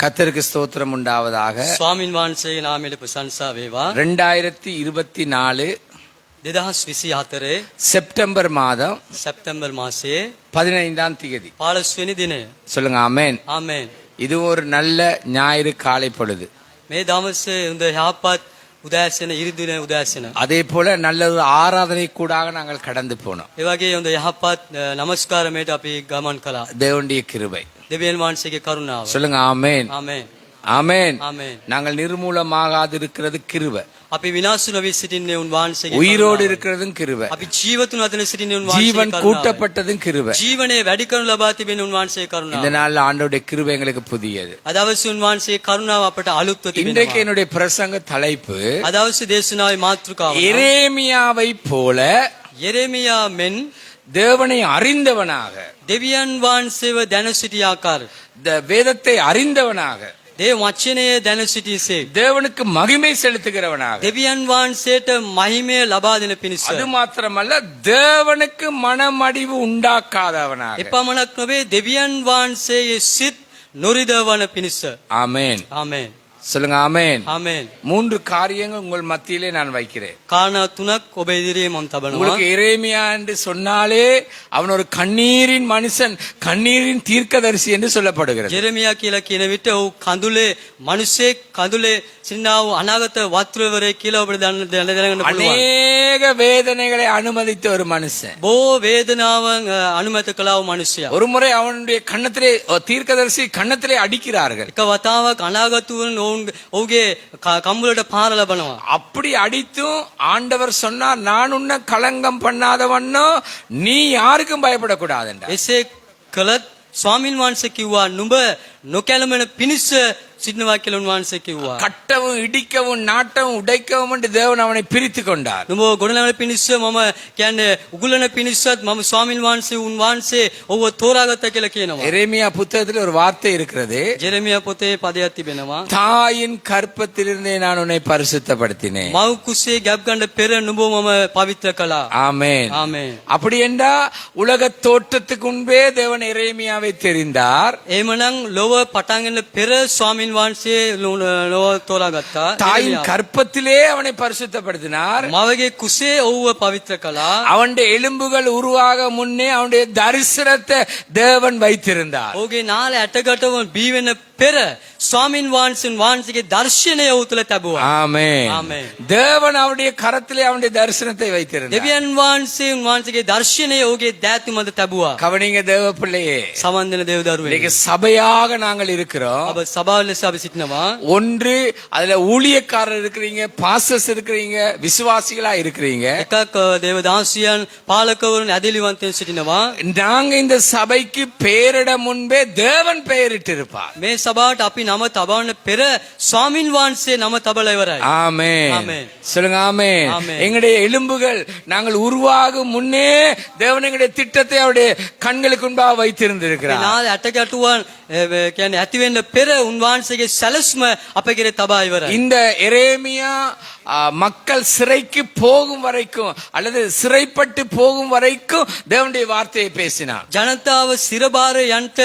கர்த்தருக்கு ஸ்தோத்திரம் உண்டாவதாக. ස්වාමින් වහන්සේගේ නාමයට ප්‍රශංසා වේවා. 2024 2024 செப்டம்பர் மாதம் සැප්තැම්බර් මාසයේ 15ஆம் தேதி. 15 වෙනි දිනය. சொல்லுங்க ஆமென். ආමේන්. இது ஒரு நல்ல ஞாயிறு காலை பொழுது. මේ දවසේ හොඳ යහපත් උදෑසන ඉරිදින උදෑසන. அதே போல நல்ல ஒரு ஆராதனை கூடாக நாங்கள் கடந்து போனோம். ඒ වගේ හොඳ යහපත් නමස්කාරමයට අපි ගමන් කළා. தேவனுடைய கிருபை. දෙවියන් වහන්සේගේ කරුණාව. சொல்லுங்க ஆமென். ආමේන්. ஆமென். ආමේன். நாங்கள் நிர்மூலமாகாது இருக்கிறது கிருபை. අපි විනාශ නොවී සිටින්නේ උන් වහන්සේගේ உயிரோடு இருக்கிறதும் கிருபை. අපි ජීවතුන් අතර සිටින්නේ උන් ஜீவன் වහන්සේගේ கூட்டப்பட்டதும் கிருபை. ජීවනයේ වැඩි කරනු ලබා තිබෙන උන් වහන්සේගේ කරුණාව. இந்த நாள்ல ஆண்டவருடைய கிருபை எங்களுக்கு புதியது. අදවස් උන් වහන්සේගේ කරුණාව අපට අලුත්ව இன்றைக்கு තිබෙනවා. என்னுடைய பிரசங்க தலைப்பு අදවස් දේශනාවේ මාතෘකාව எரேமியாவை போல යෙරෙමියා මෙන් தேவனை அறிந்தவனாக, දෙවියන් වහන්සේව දැන සිටි ආකාරය, வேதத்தை அறிந்தவனாக, දේව වචනය දැන සිටිසේ, தேவனுக்கு மகிமை செலுத்துகிறவனாக, දෙවියන් වහන්සේට මහිමය ලබා දෙන පිණිස, அது மாத்திரமல்ல தேவனுக்கு மனமடிவு உண்டாக்காதவனாக. එපමණක් නොවේ දෙවියன் වහන්සේගේ සිත් නොරිදවන පිණිස. ஆமென். ආමේන්. சொல்லுங்க ஆமென். ආමේන්. 3 காரியங்கள் உங்கள் மத்தியிலே நான் வைக்கிறேன். කාරණා තුනක් ඔබ ඉදිරියේ මම තබනවා. உங்களுக்கு எரேமியா என்று சொன்னாலே அவன் ஒரு கண்ணீரின் மனுஷன், கண்ணீரின் தீர்க்கதரிசி என்று சொல்லப்படுகிறது. යෙරෙමියා කියලා කියන විට ඔහු කඳුලේ මිනිසෙක්, කඳුලේ සිටිනා වූ අනාගත වස්ත්‍රවරේ කියලා ඔබට දැනගන්න පුළුවන්. அநேக வேதனைகளை அனுமதித்த ஒரு மனுஷன். බොහෝ වේදනාවන් අනුමත කළා වූ මිනිසයා. ஒரு முறை அவனுடைய கன்னத்திலே தீர்க்கதரிசி கன்னத்திலே அடிக்கிறார்கள். එක වතාවක් අනාගතවරුන් ඔහුගේ කම්බලට පාර ලබනවා. அப்படி அடித்தும் ஆண்டவர் சொன்னார், நான் உன்னை களங்கம் பண்ணாதவன்னோ நீ யாருக்கும் பயப்படக்கூடாது என்றார். එසේ කළත් ස්වාමින් වහන්සේ කිව්වා නුඹ නොකැළමෙන පිණිස සිටිනවා කියලා උන්වහන්සේ කිව්වා. கட்டவும் இடிக்கவும் நாட்டவும் உடைக்கவும் என்று தேவன் அவனை பிரித்து கொண்டார். නුඹ ගොඩනගන පිණිස මම කියන්නේ උගුලන පිණිසත් මම ස්වාමින් වහන්සේ උන්වහන්සේ ඔහුව තෝරාගත්තා කියලා කියනවා. எரேமியா புத்தகத்தில் ஒரு வார்த்தை இருக்கிறது. ජෙරෙමියා පොතේ පදයක් තිබෙනවා. தாயின் கற்பத்திலிருந்தே நான் உன்னை பரிசுத்தப்படுத்தினேன். මව් කුසේ ගැබ් ගන්න පෙර නුඹ මම පවිත්‍ර කළා. ஆமென். ආමේන්. அப்படி என்றா உலக தோற்றத்துக்கு முன்பே தேவன் எரேமியாவை தெரிந்தார். එහෙමනම් ලොව පටන් ගන්න පෙර ස්වාමින් වහන්සේ ලොව තෝරාගත්තා. தாயின் கற்பத்திலே அவனை பரிசுத்தப்படுத்தினார். මවගේ කුසේ ඔහුව පවිත්‍ර කළා. அவனுடைய எலும்புகள் உருவாக முன்னே அவனுடைய தரிசனத்தை தேவன் வைத்திருந்தார். ඔහුගේ නාල ඇටගටව බී වෙන පෙර ස්වාමින් වහන්සේගේ දර්ශනය ඔහු තුළ තැබුවා. ஆமென். ආමේන්. தேவன் அவருடைய கரத்திலே அவனுடைய தரிசனத்தை வைத்திருந்தார். දෙවියන් වහන්සේගේ දර්ශනය ඔහුගේ දෑතු මත තැබුවා. கவனிங்க தேவ பிள்ளையே, සමන් දෙන දේව දරුවෙක්. இன்னைக்கு சபையாக நாங்கள் இருக்கிறோம். අප සභාව ලෙස අපි සිටිනවා. ஒன்று அதுல ஊழியக்காரர் இருக்கிறீங்க, பாஸ்டர்ஸ் இருக்கிறீங்க, விசுவாசிகளா இருக்கிறீங்க. එකක් දේව දාසියන්, පාලකවරුන්, ඇදහිලිවන්තයන් සිටිනවා. நாங்க இந்த சபைக்கு பெயரிட முன்பே தேவன் பெயரிட்டு இருப்பார். මේ සභාවට අපි නම තබන්න පෙර ස්වාමින් වහන්සේ නම තබලා ඉවරයි. ஆமென். ஆமென். சொல்லுங்க ஆமென். ஆமென். எங்களுடைய எலும்புகள் நாங்கள் உருவாகும் முன்னே தேவன் எங்களுடைய திட்டத்தை அவருடைய கண்களுக்கு முன்பாக வைத்திருந்திருக்கிறார். නාල ඇටගටුවන් කියන්නේ ඇති වෙන්න පෙර උන්වහන්සේගේ සැලසුම අපේ කෙරේ තබා ඉවරයි. இந்த எரேமியா மக்கள் சிறைக்கு போகும் வரைக்கும் அல்லது சிறைப்பட்டு போகும் வரைக்கும் தேவனுடைய வார்த்தையை பேசினார். ජනතාව සිරබාර යන්ට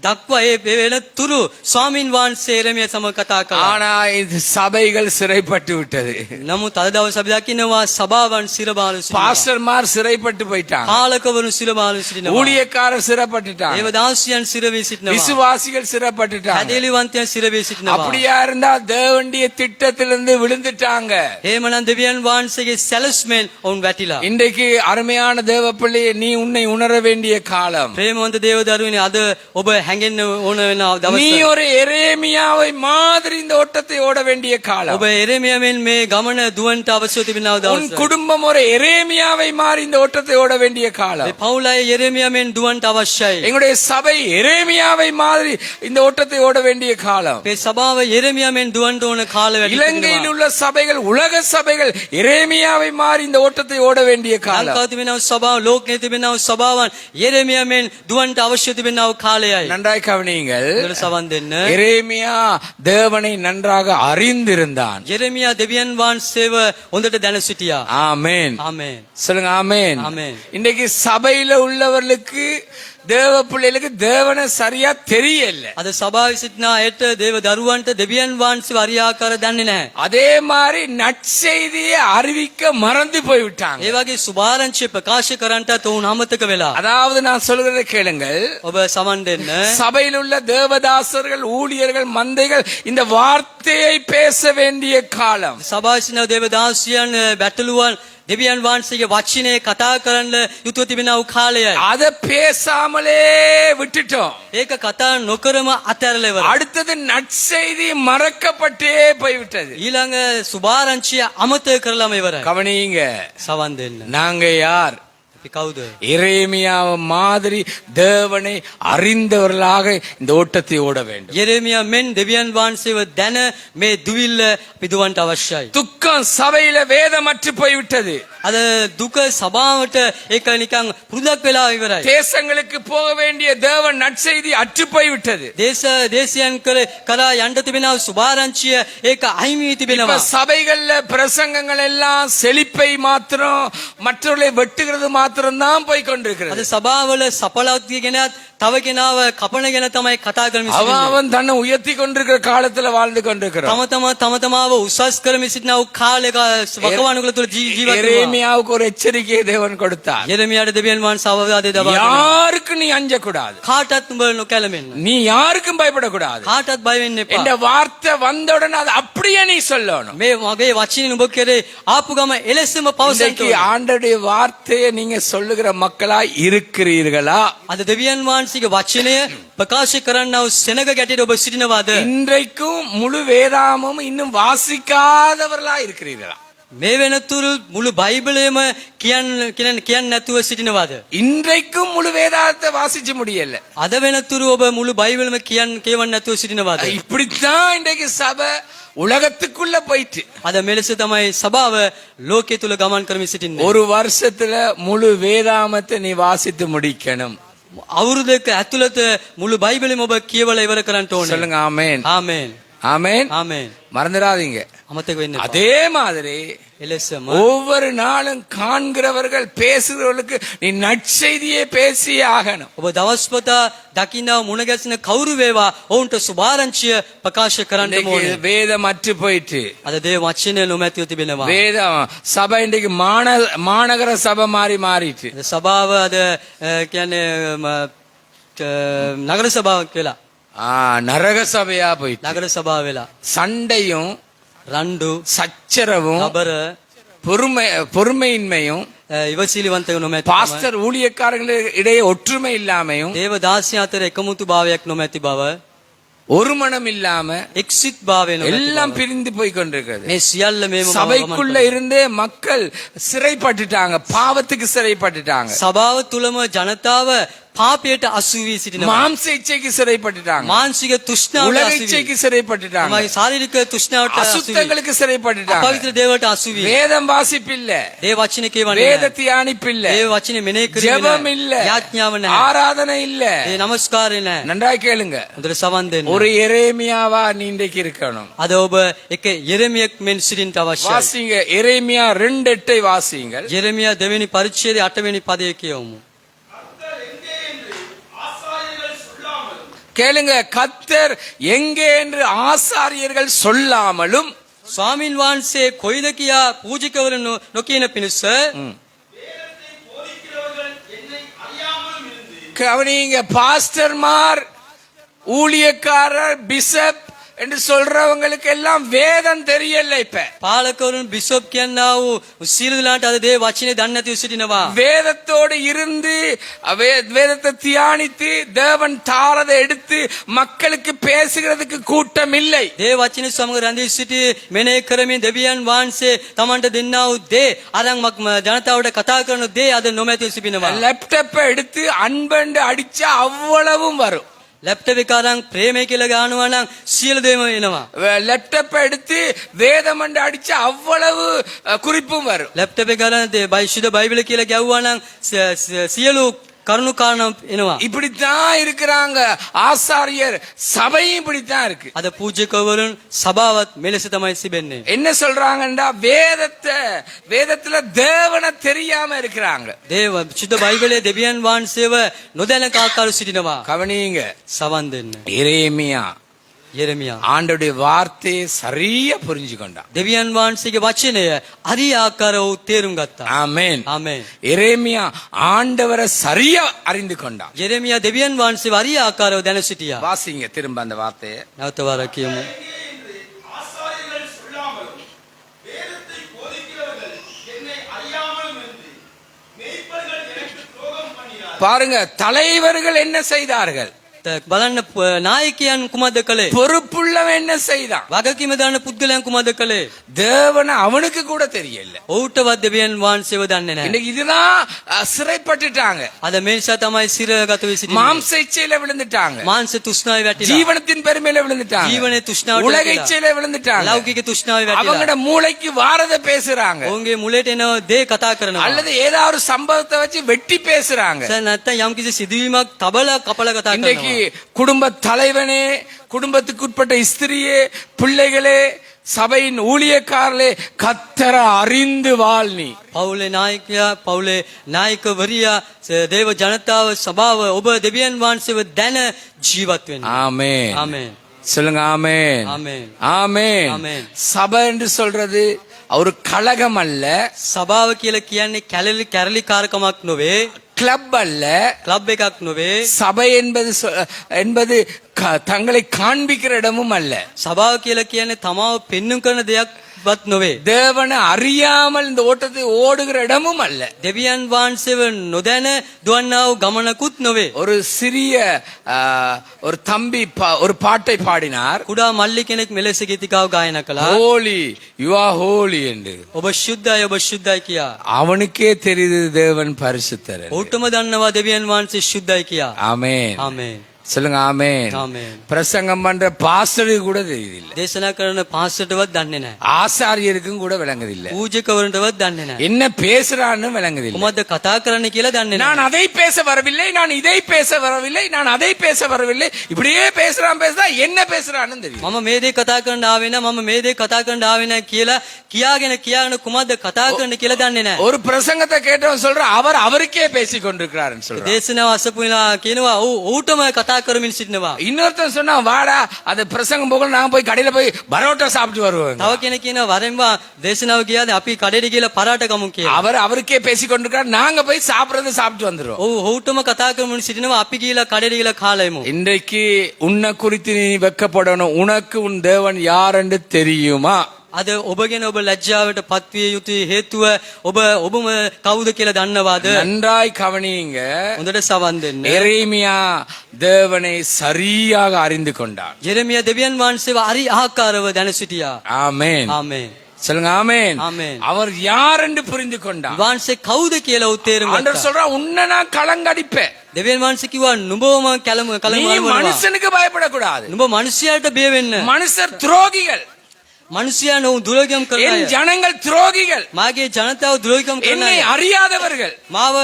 දක්වා ඒ වෙන තුරු ස්වාමින් වහන්සේ එරමියා සමග කතා කළා. ஆனா இது சபைகள் சிறைப்பட்டு விட்டது. නමුත් අද දවස් අපි දකින්නවා සභාවන් සිරබාර සිටිනවා. பாஸ்டர்மார் சிறைப்பட்டு போயிட்டாங்க. පාලකවරුන් සිරබාර සිටිනවා. ஊழியக்காரர் சிறைப்பட்டுட்டாங்க. දේව දාසියන් සිරවී සිටිනවා. விசுவாசிகள் சிறைப்பட்டுட்டாங்க. ඇදහිලිවන්තයන් සිරවී සිටිනවා. அப்படியா இருந்தா தேவனுடைய திட்டத்திலிருந்து விழுந்துட்டாங்க. එහෙමනම් දෙවියන් වහන්සේගේ සැලසුමෙන් ඔවුන් වැටිලා. இன்றைக்கு அருமையான தேவ பிள்ளையே, நீ உன்னை உணர வேண்டிய காலம். ප්‍රේමවන්ත දේව දරුවනේ අද ඔබ හැඟෙන්න ඕන වෙන நீ දවස. ஒரு எரேமியாவை மாதிரி இந்த ஓட்டத்தை ஓட வேண்டிய காலம். ඔබ එරෙමියා මෙන් මේ ගමන දුවන්ට අවශ්‍ය තිබෙනා உன் දවස. குடும்பம் ஒரு எரேமியாவை மாதிரி இந்த ஓட்டத்தை ஓட வேண்டிய காலம். මේ පවුලයි එරෙමියා මෙන් දුවන්ට අවශ්‍යයි. எங்களுடைய சபை எரேமியாவை மாதிரி இந்த ஓட்டத்தை ஓட வேண்டிய காலம். මේ සභාව එරෙමියා මෙන් දුවන්ට ඕන කාල වැඩි இலங்கையில் තිබෙනවා. உள்ள சபைகள், உலக சபைகள் எரேமியாவை மாதிரி இந்த ஓட்டத்தை ஓட வேண்டிய காலம். ලංකාවේ තිබෙනා සභාව, ලෝකයේ තිබෙනා සභාවන් එරෙමියා මෙන් දුවන්ට අවශ්‍ය තිබෙනා කාලයයි. நன்றாய் கவனியுங்கள். ඒකට සවන් දෙන්න. எரேமியா தேவனை நன்றாக அறிந்திருந்தான். එරෙමියා දෙවියන් වහන්සේව හොඳට දැන සිටියා. ஆமென். ආමේන්. சொல்லுங்க ஆமென். ஆமென். இன்னைக்கு சபையில உள்ளவர்களுக்கு தேவ பிள்ளைகளுக்கு தேவனை சரியா தெரியல. අද සභාවේ සිටින අයට දේව දරුවන්ට දෙවියන් වහන්සේ වරියාකාර දන්නේ නැහැ. அதே மாதிரி நற்செய்தியை அறிவிக்க மறந்து போய்விட்டாங்க. ඒ වගේ සුභාරංචිය ප්‍රකාශ කරන්නටත් ඔවුන් අමතක වෙලා. அதாவது நான் சொல்கிறதை கேளுங்கள். ඔබ සමන් දෙන්න. சபையில் உள்ள தேவதாசர்கள், ஊழியர்கள், மந்தைகள் இந்த வார்த்தையை பேச வேண்டிய காலம். සභාවේ සිටින දේවදාසියන් බැටළුවන් දෙවියන් වහන්සේගේ වචනේ කතා කරන්න යුතුව තිබෙන වූ කාලයයි. அதை பேசாமலே விட்டுட்டோம். ඒක කතා නොකරම අතහැරලා ඉවරයි. அடுத்தது நற்செய்தி மறக்கப்பட்டே போய்விட்டது. ඊළඟ සුභාරංචිය අමතක කරලාම ඉවරයි. கவனிங்க, සවන් දෙන්න. நாங்க யார்? අපි කවුද? எரேமியா மாதிரி தேவனை அறிந்தவர்களாக இந்த ஓட்டத்தை ஓட வேண்டும். යෙරේමියා මෙන් දෙවියන් වහන්සේව දැන මේ දුවිල්ල අපි දුවන්ට අවශ්‍යයි. துக்கம் சபையில வேதமற்று போய்விட்டது. අද දුක සභාවට ඒක නිකන් පුරුදක් වෙලා ඉවරයි. தேசங்களுக்கு போக வேண்டிய தேவன் நற்செய்தி அற்று போய்விட்டது. දේශයන් කරා යන්න තිබෙන සුභාරංචිය ඒක අහිමි වී இப்ப තිබෙනවා. சபைகள்ல பிரசங்கங்கள் எல்லாம் செழிப்பை மாத்திரம், மற்றவர்களை வெட்டுகிறது மாத்திரம் தான் போய் අද கொண்டிருக்கிறது. සභාවල සඵලත්වය ගැනත් තව කෙනාව කපන ගැන තමයි කතා කරමින් සිටින්නේ. அவன் தன்னை உயர்த்தி கொண்டிருக்கிற காலத்துல வாழ்ந்து கொண்டிருக்கிறான். තම තමාව උසස් කරමින් සිටින වූ කාලයක වකවානුකල තුල ජීවත් වෙනවා. எரேமியாவுக்கு ஒரு எச்சரிக்கையை தேவன் கொடுத்தார். යෙරමියාට දෙවියන් වහන්සේ අවවාදය දබා දුන්නා. யாருக்கு நீ அஞ்சக்கூடாது, කාටත් උඹ නොකැළමෙන්න. நீ யாருக்கும் பயப்படக்கூடாது. කාටත් බය වෙන්න இந்த එපා. வார்த்தை வந்தவுடனே அது அப்படியே நீ சொல்லணும். මේ මගේ වචනේ නුඹ කෙරේ ආපු ගම එලෙසම පවසන්න இன்றைக்கு ඕනේ. ஆண்டவருடைய வார்த்தையை நீங்க சொல்லுகிற மக்களா இருக்கிறீர்களா? අද දෙවියන් වහන්සේගේ වචනය ප්‍රකාශ කරන්නව සෙනග ගැටේට ඔබ සිටිනවාද? இன்றைக்கும் முழு வேதாமும் இன்னும் வாசிக்காதவர்களா இருக்கிறீர்களா? මේ වෙනතුරු මුළු බයිබලයම කියන්න නැතුව සිටිනවාද? இன்றைக்கும் முழு வேதாத்தை வாசிச்சு முடியல. අද වෙනතුරු ඔබ මුළු බයිබලම කියවන්න නැතුව සිටිනවාද? இப்படித்தான் இன்றைக்கு சபை உலகத்துக்குள்ள போயிட்டு අද මෙලෙස තමයි සභාව ලෝකයේ තුල ගමන් කරමින් සිටින්නේ. ஒரு வருஷத்துல முழு வேதாமத்தை நீ வாசித்து முடிக்கணும். අවුරුද්දක ඇතුළත මුළු බයිබලෙම ඔබ කියවලා ඉවර කරන්න ඕනේ. சொல்லுங்க ஆமென். ආමේන්. ஆமென். ආමේන්. மறந்துடாதீங்க. අමතක වෙන්න එපා. அதே மாதிரி එලෙසම ஒவ்வொரு நாளும் காண்கிறவர்கள் பேசுகிறவர்களுக்கு நீ நற்செய்தியே பேசியே ஆகணும். ඔබ දවස්පතා දකින්නව මුණ ගැසෙන කවුරු වේවා ඔවුන්ට සුභාරංචිය ප්‍රකාශ කරන්න ඕනේ. வேதம் அற்று போயிட்டு අද දේ වචනය නොමැතිව තිබෙනවා. வேதம் சபை இன்றைக்கு மாநகர சபை மாறிட்டு අද සභාව අද කියන්නේ නගර සභාවක් වෙලා நரக சபையா போயிட்டு නගර සභාව වෙලා சண்டையும் රණ්ඩු சச்சரவும் කබර பொறுமையின்மையும் ඉවසිලිවන්ත නොමැති பாஸ்டர் ஊழியக்காரர்கள் இடையே ஒற்றுமை இல்லாமையும் දේව දාසිය අතර එකමුතු භාවයක් නොමැති බව ஒரு மனம் இல்லாம එක්සිත් භාවය නොමැති எல்லாம் බව. பிரிந்து போய் கொண்டிருக்கிறது. මේ සියල්ල මේම சபைக்குள்ள இருந்தே மக்கள் சிறைப்பட்டுட்டாங்க, பாவத்துக்கு சிறைப்பட்டுட்டாங்க, සභාව තුලම ජනතාව පාපයට අසු වී සිටිනවා. மாம்ச இச்சைக்கு சிறைப்பட்டுட்டாங்க, මානසික තෘෂ්ණාවට உலக අසු වී இச்சைக்கு சிறைப்பட்டுட்டாங்க, තමයි ශාරීරික තෘෂ්ණාවට අසු වී அசுத்தங்களுக்கு சிறைப்பட்டுட்டாங்க. අපවිත්‍ර දේවලට අසු වී வேதம் வாசிப்பில்ல, ඒ වචනේ කියවන්නේ வேத නැහැ. தியானிப்பில்ல, ඒ වචනේ මෙනෙහි කිරීම ஜெபம் නැහැ. இல்ல, යාඥාව නැහැ. ஆராதனை இல்ல. ඒ නමස්කාරය නැහැ. நன்றாய் கேளுங்க. හොඳට සවන් දෙන්න. ஒரு எரேமியாவா நீ இன்றைக்கு இருக்கணும். අද ඔබ එක යෙරමියෙක් මෙන් සිටින්නට අවශ්‍යයි. வாசிங்க எரேமியா 2:8 வாசிங்கள். යෙරමියා 2 වෙනි පරිච්ඡේදයේ 8 වෙනි පදය කියවමු. கேளுங்க, கர்த்தர் எங்கே என்று ஆசாரியர்கள் சொல்லாமலும் ස්වාමින් වහන්සේ කොයිද කියා පූජකවරු නොකියන පිණිස கவனிங்க, பாஸ்டர்மார், ஊழியக்காரர், பிஷப் என்று சொல்றவங்களுக்கு எல்லாம் வேதம் தெரியல. இப்ப පාලකවරුන් බිෂොප් කියනා වූ සීලදලාට අද දේ වචනේ දන්නේ නැතිව සිටිනවා. வேதத்தோடு இருந்து வேதத்தை தியானித்து தேவன் தாரதை எடுத்து மக்களுக்கு பேசுகிறதுக்கு கூட்டம் இல்லை. දේ වචනේ සමග රැඳී සිටි මෙනෙහි කරමින් දෙවියන් වහන්සේ තමන්ට දෙන්නා වූ දේ අරන් ජනතාවට කතා කරන දේ අද නොමැතිව සිටිනවා. லேப்டாப்பை எடுத்து அன்பண்டு அடிச்சா அவ்வளவும் வரும். ලැප්ටොප් එක අරන් ප්‍රේමය කියලා ගන්නවා නම් සියලු දේම එනවා. லேப்டாப்பை எடுத்து வேதமண்டு அடிச்சா அவ்வளவு குறிப்பும் வரும். ලැප්ටොප් එක අරන් විශුද්ධ බයිබල කියලා ගැව්වා නම් සියලු කරුණු කාරණා එනවා. இப்படித்தான் இருக்கிறாங்க ஆசாரியர், சபையும் இப்படித்தான் இருக்கு. අද පූජකවරුන් සභාවත් මෙලෙස තමයි සිබෙන්නේ. என்ன சொல்றாங்கன்னா வேதத்துல தேவனை தெரியாம இருக்கிறாங்க. දේව සුද්ධ බයිබලයේ දෙවියන් වහන්සේව නොදැන කාකාරු සිටිනවා. கவனிங்க, සවන් දෙන්න. எரேமியா යෙරමියා ஆண்டவருடைய வார்த்தையை சரியா புரிஞ்சு கொண்டான். දෙවියන් වහන්සේගේ වචනය හරි ආකාරව තේරුම් ගත්තා. ஆமென். ආමේන්. எரேமியா ஆண்டவரை சரியா அறிந்து கொண்டான். යෙරමියා දෙවියන් වහන්සේව හරි ආකාරව දැන සිටියා. வாசிங்க திரும்ப அந்த வார்த்தையை. නැවත වරක් කියමු. ஆசாரியர்கள் சொல்லாமலும் வேதத்தை போதிக்கிறவர்கள் என்னை அறியாமலும் இருந்து மேய்ப்பர்கள் எனக்கு துரோகம் பண்ணினார். பாருங்க, தலைவர்கள் என்ன செய்தார்கள்? බලන්න නායකයන් කුමක්ද කළේ? பொறுப்புள்ளவன் என்ன செய்தான்? වගකීම දාන පුද්ගලයන් කුමක්ද කළේ? தேவனை அவனுக்கு கூட தெரியல. ඔහුටවත් දෙවියන් වහන්සේව දන්නේ නැහැ. இன்னைக்கு இதுதான் சிறைப்பட்டுட்டாங்க. අද මේ නිසා තමයි සිරගත වී සිටින්නේ. மாம்ச இச்சையில விழுந்துட்டாங்க. මාංශ තෘෂ්ණාවේ වැටිලා. ஜீவனத்தின் பெருமையில விழுந்துட்டாங்க. ජීවනයේ තෘෂ්ණාවට உலக වැටිලා. இச்சையில விழுந்துட்டாங்க. ලෞකික තෘෂ්ණාවේ වැටිලා. அவங்களோட மூளைக்கு வாரத பேசுறாங்க. ඔවුන්ගේ මුලට එන දේ කතා කරනවා. அல்லது ஏதாவது ஒரு சம்பவத்தை வச்சு வெட்டி பேசுறாங்க. නැත්නම් යම්කිසි සිදුවීමක් තබලා කපලා කතා இன்னைக்கு කරනවා. குடும்ப தலைவனே, குடும்பத்துக்குட்பட்ட ஸ்திரியே, பிள்ளைகளே, சபையின் ஊழியக்காரர்களே, கர்த்தரை அறிந்து வாழ் நீ. පවුලේ නායකයා, පවුලේ නායකවරියා, දේව ජනතාව, සභාව ඔබ දෙවියන් වහන්සේව දැන ජීවත් වෙන්න. ஆமென். ආමේන්. சொல்லுங்க ஆமென். ආමේන්. ஆமென். ஆமென். சபை என்று சொல்றது ஒரு கழகம் அல்ல, සභාව කියලා කියන්නේ කැරලි කාර්කමක් නොවේ, கிளப் அல்ல. ක්ලබ් එකක් නොවේ. சபை என்பது தங்களை காண்பிக்கிற இடமும் அல்ல. සභාව කියලා කියන්නේ තමාව පෙන්눔 කරන දෙයක්වත් නොවේ. தேவனை அறியாமல் இந்த ஓட்டத்தை ஓடுகிற இடமும் அல்ல. දෙවියන් වහන්සේව නොදැන දුවන්නා වූ ගමනකුත් නොවේ. ஒரு சிறிய ஒரு தம்பி ஒரு பாட்டை பாடினார். කුඩා මල්ලි කෙනෙක් මෙලෙස ගීතිකාව ගායනා කළා. ஹோலி, யூ ஆர் ஹோலி என்று. ඔබ ශුද්ධයි, ඔබ ශුද්ධයි කියා. அவனுக்கே தெரியுது தேவன் பரிசுத்தர். ඔහුටම දන්නවා දෙවියන් වහන්සේ ශුද්ධයි කියා. ஆமென். ආමේන්. சொல்லுங்க ஆமென். ආමේන්. பிரசங்கம் பண்ற பாஸ்டருக்கு கூட தெரியுதில்லை. දේශනා කරන පාස්ටර්ටවත් දන්නේ නැහැ. ஆசாரியருக்கும் கூட விளங்குதில்லை. පූජකවරුන්ටවත් දන්නේ නැහැ. என்ன பேசுறான்னு விளங்குதில்லை. කොහොමද කතා කරන්න කියලා දන්නේ நான் නැහැ. அதை பேச வரவில்லை, நான் இதை பேச வரவில்லை, நான் அதை பேச வரவில்லை, இப்படியே பேசுறா என்ன பேசுறான்னு தெரியும். මම මේ දේ කතා කරන්න ආවේ නැහැ, මම මේ දේ කතා කරන්න ආවේ නැහැ කියලා කියාගෙන කුමක්ද කතා කරන්න කියලා දන්නේ නැහැ. ஒரு பிரசங்கத்தை கேட்டவன் சொல்ற அவர் அவருக்கே பேசிக் கொண்டிருக்கிறாருன்னு சொல்றான். දේශනාව අසපුලා කියනවා ඔහුටම කතා කරමින් සිටිනවා. இன்னொருத்தன் சொன்னா வாடா அது பிரசங்கம் போக நான் போய் கடையில போய் பரோட்டா சாப்பிட்டு வருவேன். තව කෙනෙක් කියනවා වරෙන්වා දේශනාව ගියාද අපි කඩේට ගිහලා පරාට කමු කියලා. அவருக்கே பேசிக் கொண்டிருக்கிறார், நாங்க போய் சாப்பிடுறதை சாப்பிட்டு வந்துரும். ඔහුටම කතා කරමින් සිටිනවා අපි ගිහලා කඩේට ගිහලා කාලා එමු. இன்றைக்கு உன்னை குறித்து நீ வெக்கப்படணும். உனக்கு உன் தேவன் யார் என்று தெரியுமா? අද ඔබගෙන ඔබ ලැජ්ජාවට පත්විය යුතු හේතුව ඔබම කවුද කියලා දන්නවාද? நன்றாய் கவனியுங்க. හොඳට සවන් දෙන්න. எரேமியா தேவனை சரியாக அறிந்து கொண்டார். යෙරමියා දෙවියන් වහන්සේව හරි ආකාරව දැන සිටියා. ஆமென். ආමේන්. சொல்லுங்க ஆமென். ஆமென். அவர் யார் என்று புரிந்து கொண்டார். වහන්සේ කවුද කියලා උත්තේරුම් ஆண்டவர் ගත්තා. சொல்றா உன்னை நான் கலங்கடிப்பேன். දෙවියන් වහන්සේ කිව්වා නුඹවම நீ කලම மனுஷனுக்கு பயப்படக்கூடாது. නුඹ මිනිසයාට බිය වෙන්න. மனுஷர் துரோகிகள், මිනිසයා නෝ දුරගම් කරන என் අය. ஜனங்கள் துரோகிகள், මාගේ ජනතාව දුරගම් කරන என்னை අය. அறியாதவர்கள், මාව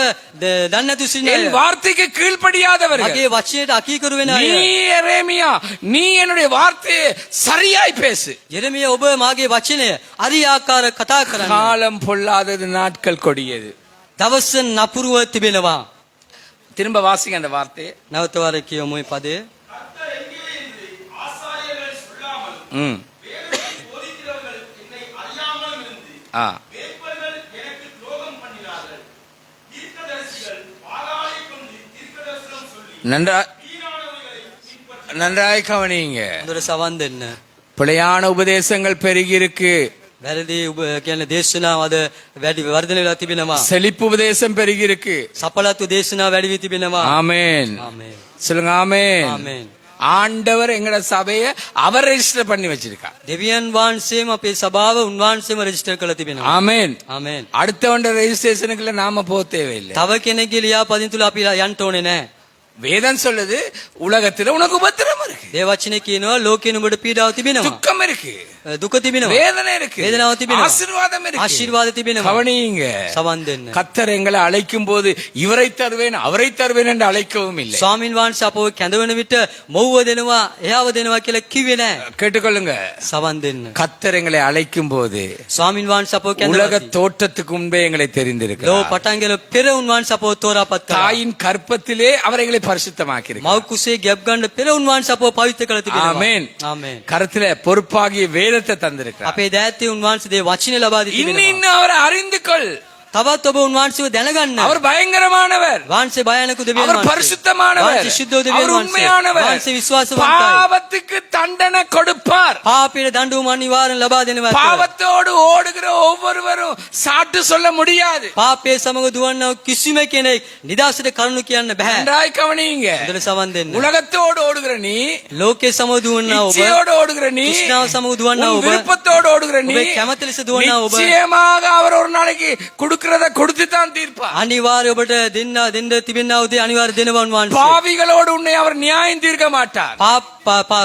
දන්නේ නැතු සිටින என் අය. வார்த்தைக்கு கீழ்ப்படியாதவர்கள். මගේ වචනයට අකීකරු වෙන நீ අය. எரேமியா, நீ என்னுடைய வார்த்தையை சரியாய் பேசு. යෙරමියා ඔබ මාගේ වචනය හරි ආකාර කතා කරන්න. காலம் பொல்லாதது, நாட்கள் கொடியது. දවස නපුරුව තිබෙනවා. திரும்ப வாசிங்க அந்த வார்த்தையை. නැවත වරක් කියමු මේ පදේ. கர்த்தர் எங்கே என்று ஆசாரியர்கள் சொல்லாமலும் வேதத்தை போதிக்கிறவர்கள் என்னை அறியாமலும் இருந்து ஆ மேய்ப்பர்கள் எனக்கு துரோகம் பண்ணினார்கள். தீர்க்கதரிசிகள் பாகாலைக் கொண்டு தீர்க்கதரிசனம் சொல்லி நன்றா வீணானவைகளை பின்பற்றி நன்றாய் கவனிங்க. හොඳට සවන් දෙන්න. பிழையான உபதேசங்கள் பெருகி இருக்கு. වැරදි ඔබ කියන්නේ දේශනාව අද වැඩි වර්ධනය වෙලා තිබෙනවා. செழிப்பு உபதேசம் பெருகி இருக்கு. සපලත්ව දේශනාව වැඩි වී තිබෙනවා. ஆமென். ආමේන්. சொல்லுங்க ஆமென். ආමේන්. ஆண்டவர் எங்கட சபையை அவர் ரெஜிஸ்டர் பண்ணி வச்சிருக்கா. දෙවියන් වහන්සේම අපේ සභාව උන්වහන්සේම රෙජිස්ටර් කරලා තිබෙනවා. ஆமென். ආමේන්. அடுத்தவண்ட ரெஜிஸ்ட்ரேஷனுக்குள்ள நாம போக தேவையில்லை. තව කෙනෙක්ගේ ලියාපදින් තුල අපි යන්න ඕනේ නැහැ. வேதம் சொல்லுது உலகத்துல உனக்கு உபத்திரம் இருக்கு, දේ වචනේ කියනවා ලෝකේ නුඹට පීඩාව තිබෙනවා. துக்கம் இருக்கு, දුක තිබෙනවා. வேதனை இருக்கு, வேதனாව තිබෙනවා. ஆசீர்வாதம் இருக்கு. ආශිර්වාද තිබෙනවා. கவனியுங்க, සවන් දෙන්න. கர்த்தர் எங்களை அழைக்கும் போது இவரை தருவேன் அவரை தருவேன் என்று அழைக்கவும் இல்லை. ස්වාමින් වහන්සේ අපව කැඳවන විට මොව්ව දෙනවා එයාව දෙනවා කියලා කිව්වේ නැහැ. கேட்டுக்கொள்ளுங்க, සවන් දෙන්න. கர்த்தர் எங்களை அழைக்கும் போது ස්වාමින් වහන්සේ අපව உலக කැඳවති. தோற்றத்துக்கு முன்பே எங்களை ලෝ தெரிந்திருக்கிறார். පටන් ගෙන පෙර උන්වහන්සේ අපව තෝරාපත් කළා. தாயின் கற்பத்திலே அவர் எங்களை பரிசுத்தமாக்கி මව් කුසේ ගැබ් ගන්න පෙර උන්වහන්සේ අපව පවිත්‍ර කළ තිබෙනවා. ஆமென். ආමේන්. கருத்துல பொறுப்பாகிய வேதத்தை தந்திருக்கிறார். අපේ දෑත්තේ උන්වහන්සේ දේ වචනේ ලබා දී இன்னும் තිබෙනවා. இன்னும் அவரை அறிந்து கொள். තවත් ඔබ උන්වහන්සේව දැනගන්න. அவர் பயங்கரமானவர், වහන්සේ භයානක දෙවියන් அவர் වහන්සේ. பரிசுத்தமானவர், වහන්සේ ශුද්ධ දෙවියන් அவர் වහන්සේ. உண்மையானவர், වහන්සේ විශ්වාසවන්තයි. பாவத்துக்கு தண்டனை கொடுப்பார். පාපයට දඬුවම අනිවාර්යෙන් ලබා දෙනවා. பாவத்தோடு ஓடுகிற ஒவ்வொருவரும் சாட்டு சொல்ல முடியாது. පාපයේ සමග දුවන්නව කිසිම කෙනෙක් නිදාසට කරුණු කියන්න බෑ. நன்றாய் கவனியுங்க, හොඳට සවන් දෙන්න. உலகத்தோடு ஓடுகிற நீ, ලෝකයේ සමග දුවන්නව ඔබ, இச்சையோடு ஓடுகிற நீ, கிருஷ்ணாව சமூக துவன்னா உன் ඔබ, விருப்பத்தோடு ஓடுகிற நீ, ඔබේ කැමැති ලෙස දුවන්නව ඔබ, நிச்சயமாக அவர் ஒரு நாளைக்கு கொடுக்கிறத கொடுத்து தான் தீர்ப்பார். අනිවාර්ය ඔබට දෙන්න තිබෙනා උදේ අනිවාර්ය දෙනවා උන්වහන්සේ. பாவிகளோடு உன்னை அவர் நியாயம் தீர்க்க மாட்டார்.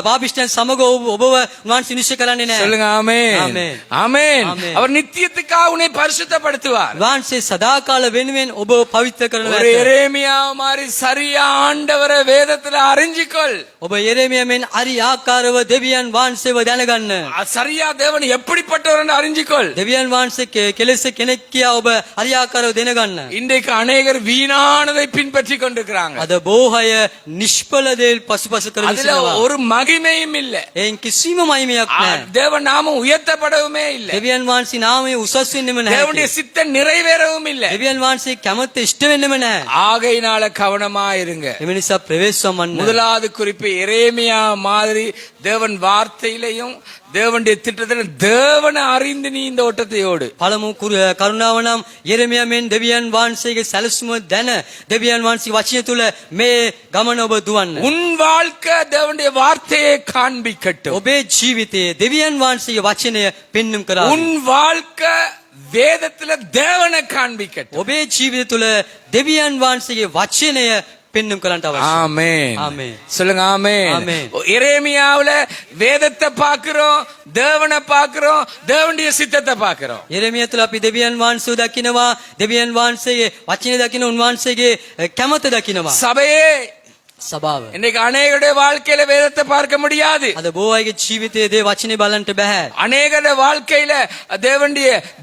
පාපිෂ්ඨයන් සමග ඔබව උන්වහන්සේ නිශ්චය කරන්නේ නැහැ. சொல்லுங்க ஆமென். ஆமென். ஆமென். ஆமென். அவர் நித்தியத்துக்காக உன்னை பரிசுத்தப்படுத்துவார். උන්වහන්සේ සදාකාල වෙනුවෙන් ඔබව පවිත්‍ර කරනවා. ஒரு எரேமியா மாதிரி சரியா ஆண்டவரை வேதத்துல அறிஞ்சிக்கொள். ඔබ යෙරේමියා මෙන් හරි ආකාරව දෙවියන් වහන්සේව දැනගන්න. சரியா தேவன் எப்படிப்பட்டவர் என்று அறிஞ்சிக்கொள். දෙවියන් වහන්සේ කෙලෙස කෙනෙක් කියා ඔබ හරි ආකාරව දැනගන්න. இன்றைக்கு அநேகர் வீணானதை பின்பற்றி கொண்டிருக்கிறாங்க. අද බොහෝ අය නිෂ්ඵල දේ පසුපස කරගෙන அதுல සිටිනවා. ஒரு மகிமையும் இல்ல. එයින් කිසිම මහිමයක් නැහැ. தேவ நாமம் உயர்த்தப்படவுமே இல்ல. දෙවියන් වහන්සේ නාමය උසස් වෙන්නෙම தேவனுடைய නැහැ. சித்தம் நிறைவேறவும் இல்ல. දෙවියන් වහන්සේ කැමැත්ත ඉෂ්ට වෙන්නෙම නැහැ. ஆகையினால கவனமா இருங்க. එම නිසා ප්‍රවේශම් වන්න. முதலாவது குறிப்பு எரேமியா மாதிரி தேவன் வார்த்தையிலையும் தேவனுடைய திட்டத்திலும் தேவனை அறிந்து நீ இந்த ஓட்டத்தை ஓடு. පළමු කරුණාව නම් යෙරෙමියා මෙන් දෙවියන් වහන්සේගේ සැලසුම දැන දෙවියන් වහන්සේ වචනය තුල මේ ගමන ඔබ දුවන්න. உன் வாழ்க்கை தேவனுடைய வார்த்தையை காண்பிக்கட்டும். ඔබේ ජීවිතයේ දෙවියන් වහන්සේගේ වචනය පෙන්눔 කරා. உன் வாழ்க்கை வேதத்துல தேவனை காண்பிக்கட்டும். ඔබේ ජීවිතය තුල දෙවියන් වහන්සේගේ වචනය පෙන්눔 කරන්නට අවශ්‍යයි. ஆமென். ஆமென். சொல்லுங்க ஆமென். ஆமென். எரேமியாவுல வேதத்தை பார்க்கிறோம், தேவனை பார்க்கிறோம், தேவனுடைய சித்தத்தை பார்க்கிறோம். යෙරෙමියා තුල අපි දෙවියන් වහන්සේව දකිනවා, දෙවියන් වහන්සේගේ වචනය දකින උන්වහන්සේගේ කැමැත්ත දකිනවා. சபையே, සභාව. இன்னைக்கு அநேகருடைய வாழ்க்கையில வேதத்தை பார்க்க முடியாது. අද බොහෝ අයගේ ජීවිතයේ දේ වචනේ බලන්නට බෑ. அநேகருடைய வாழ்க்கையில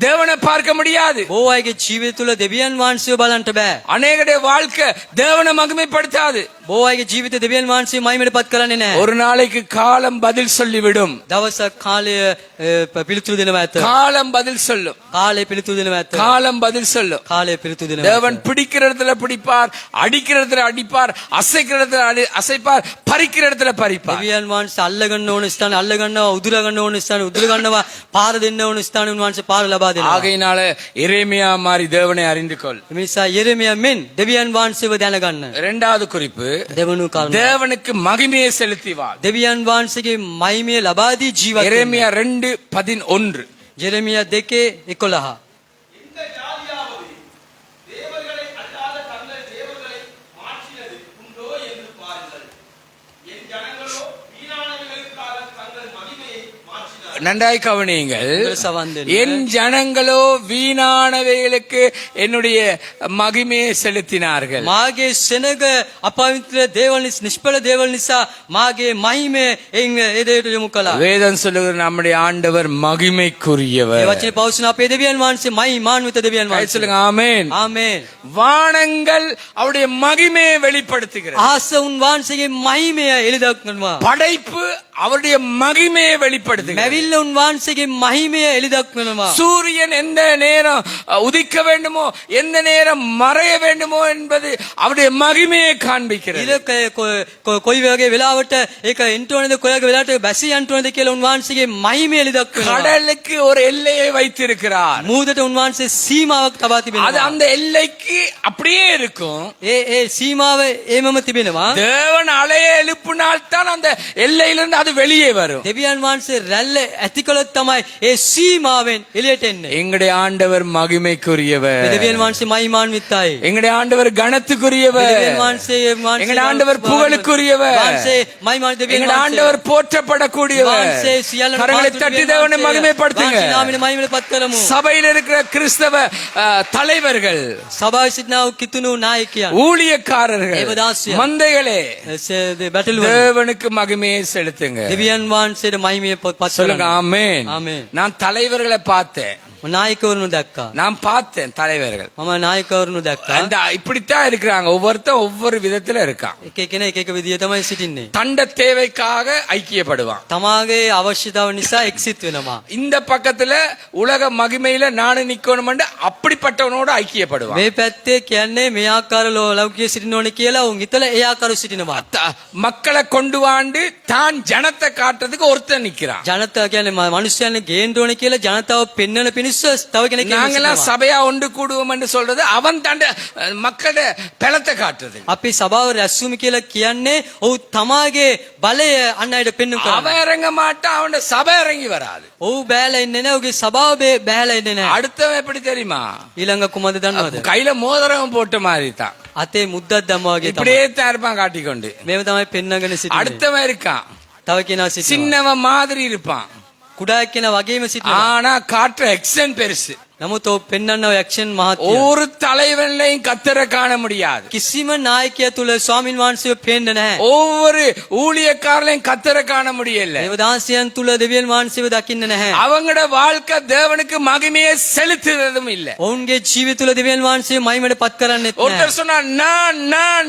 தேவனை பார்க்க முடியாது. බොහෝ අයගේ ජීවිත තුල දෙවියන් වහන්සේව බලන්නට බෑ. அநேகருடைய வாழ்க்கை தேவனை மகிமைப்படுத்தாது. බොහෝ අයගේ ජීවිත දෙවියන් වහන්සේ මහිමයටපත් කරන්නේ නැහැ. ஒரு நாளைக்கு காலம் பதில் சொல்லிவிடும். දවසක් කාලය පිළිතුරු දෙනවා ඇත. காலம் பதில் சொல்லும். කාලය පිළිතුරු දෙනවා ඇත. காலம் பதில் சொல்லும். කාලය පිළිතුරු දෙනවා. தேவன் பிடிக்கிற இடத்துல பிடிப்பார், அடிக்கிற இடத்துல அடிப்பார், அசைக்கிற இடத்துல அசைப்பார், பறிக்கிற இடத்துல பறிப்பார். දෙවියන් වහන්සේ අල්ල ගන්න ඕන ස්ථාන අල්ල ගන්නවා, උදුර ගන්න ඕන ස්ථාන උදුර ගන්නවා, පාර දෙන්න ඕන ස්ථාන උන්වහන්සේ පාර ලබා දෙනවා. ஆகையினால எரேமியா மாதிரி தேவனை அறிந்து கொள். ඒ නිසා යෙරෙමියා මෙන් දෙවියන් වහන්සේව දැනගන්න. இரண்டாவது குறிப்பு, දෙවනු කාරණා. தேவனுக்கு மகிமையை செலுத்தி வாழ். දෙවියන් වහන්සේගේ මහිමය ලබා දී ජීවත් වෙන්න. எரேமியா 2:11. ජෙරෙමියා 2:11. இந்த ஜாதியாவது தேவர்களை அல்லாத தங்கள் தேவர்களை மாற்றினது உண்டோ என்று பாருங்கள். என் ஜனங்களோ வீணானவைகளுக்காக தங்கள் மகிமையை மாற்றினார்கள். நன்றாய் கவனியுங்கள். සවන් දෙන්න. என் ஜனங்களோ வீணானவைகளுக்கு என்னுடைய மகிமையை செலுத்தினார்கள். මාගේ සෙනග අපවිත්‍ර දේවල් නිෂ්ඵල දේවල් නිසා මාගේ මහිමය එයින් ඒ දෙයට යොමු කළා. வேதம் சொல்லுகிற நம்முடைய ஆண்டவர் ඒ மகிமைக்குரியவர். වචනේ පවසන අපේ දෙවියන් වහන්සේ මහිමාන්විත දෙවියන් கை වහන්සේ. சொல்லுங்க ஆமென். ආමේන්. வானங்கள் அவருடைய மகிமையை வெளிப்படுத்துகிறது. ආස උන් වහන්සේගේ මහිමය එළිදක්වනවා. படைப்பு அவருடைய மகிமையை வெளிப்படுத்துகிறது. මැවිල්ල උන් වහන්සේගේ මහිමය එළිදක්වනවා. சூரியன் எந்த நேரம் உதிக்க வேண்டுமோ எந்த நேரம் மறைய வேண்டுமோ என்பது அவருடைய மகிமையை காண்பிக்கிறது. ඉලක කොයි වගේ වෙලාවට ඒක එන්ට ඕනේද කොයි වගේ වෙලාවට බැසි යන්ට ඕනේද කියලා උන් වහන්සේගේ මහිමය එළිදක්වනවා. கடலுக்கு ஒரு எல்லையை வைத்திருக்கிறார். මූදට උන් වහන්සේ සීමාවක් තබා அது තිබෙනවා. அந்த எல்லைக்கு அப்படியே இருக்கும். ඒ සීමාව ඒමම තිබෙනවා. தேவன் அலையை எழுப்பினால் தான் அந்த எல்லையிலிருந்து அது வெளியே வரும். දෙවියන් වහන්සේ රැල්ල ඇති කළොත් තමයි ඒ සීමාවෙන් එළියට එන්නේ. எங்களுடைய ஆண்டவர் மகிமைக்குரியவர். දෙවියන් වහන්සේ මහිමාන්විතයි. எங்களுடைய ஆண்டவர் கனத்துக்குரியவர். දෙවියන් වහන්සේ எங்களுடைய ஆண்டவர் புகழுக்குரியவர். වහන්සේ මහිමාන් දෙවියන් எங்களுடைய වහන්සේ ஆண்டவர் போற்றப்படக்கூடியவர். වහන්සේ සියල්ලම கரங்களை தட்டி தேவனை மகிமைப்படுத்துங்க. වහන්සේ නාමයෙන් මහිමලපත් කරමු. சபையில் இருக்கிற கிறிஸ்தவ தலைவர்கள், සභාවේ සිටිනා වූ කිතුණු නායකයන්, ஊழியக்காரர்கள், தேவதாசியர், மந்தைகளே, බැටළුවෝ தேவனுக்கு மகிமையை செலுத்துங்க. දෙවියන් වහන්සේට මහිමය පත් சொல்லுங்க කරන්න. ஆமென். ஆமென். நான் தலைவர்களை பார்த்தேன், නායකවරුන් දැක්කා. நான் பார்த்தேன் தலைவர்கள். මම නායකවරුන් දැක්කා. அந்த இப்படித்தான் இருக்கிறாங்க. ஒவ்வொருத்தன் ஒவ்வொரு விதத்துல இருக்கான். එක එකන එක එක විදිය තමයි සිටින්නේ. தண்ட தேவைக்காக ஐக்கியப்படுவான். තමාගේ අවශ්‍යතාව නිසා එක්සිත් වෙනවා. இந்த பக்கத்துல உலக மகிமையில நானும் நிக்கணும் அப்படிப்பட்டவனோட ஐக்கியப்படுவான். මේ පැත්තේ කියන්නේ මේ ආකාර ලෞකික සිටින්න ඕනේ කියලා උන් හිතලා ඒ ආකාර සිටිනවා. மக்களை கொண்டு வாண்டு தான் ஜனத்தை காட்டுறதுக்கு ஒருத்தன் நிக்கிறான். ජනතාව කියන්නේ මිනිස්යන් ගේන්න ඕනේ කියලා ජනතාව පෙන්වන පිණිස තව කෙනෙක් நாங்கெல்லாம் சபையா ஒன்று கூடுவோம் என்று சொல்றது அவன் தண்ட மக்களோட பலத்தை காட்டுறது. අපි සභාව රැස්වීම කියලා කියන්නේ ඔහු තමාගේ බලය අන් අයට පෙන්වන්න කරනවා. அவன் இறங்க மாட்டான், அவன் சபை இறங்கி வராது. ඔහු බෑලා ඉන්නේ නැහැ. ඔහුගේ සභාව බෑලා ඉන්නේ නැහැ. அடுத்தவன் எப்படி தெரியுமா? ඊළඟ කුමද දන්නවද? கையில மோதிரம் போட்ட மாதிரி தான். අතේ මුද්දක් දැම්මා වගේ තමයි. இப்படியே தான் இருப்பான் காட்டிக்கொண்டு. මේව තමයි පෙන්වගෙන සිටින්නේ. அடுத்தவன் இருக்கான், තව කෙනා සිටිනවා. சின்னவன் மாதிரி இருப்பான், කුඩා කෙනා වගේම සිටිනවා. ஆனா காட்டுற எக்ஸன் பெருசு. නමුත් ඔහු පෙන්වන්නව ඇක්ෂන් මහත්ය. ஒரு தலைவன்லையும் கத்தரை காண முடியாது. කිසිම නායකයා තුල ස්වාමින් වහන්සේව පේන්නේ නැහැ. ஒவ்வொரு ஊழியக்காரலையும் கத்தரை காண முடியல. දේවදාසයන් තුල දෙවියන් වහන්සේව දකින්න නැහැ. அவங்களோட வாழ்க்கை தேவனுக்கு மகிமையை செலுத்துறதும் இல்ல. ඔවුන්ගේ ජීවිත තුල දෙවියන් වහන්සේ මහිමයට පත් කරන්නේත් නැහැ. ஒருத்தர் சொன்னா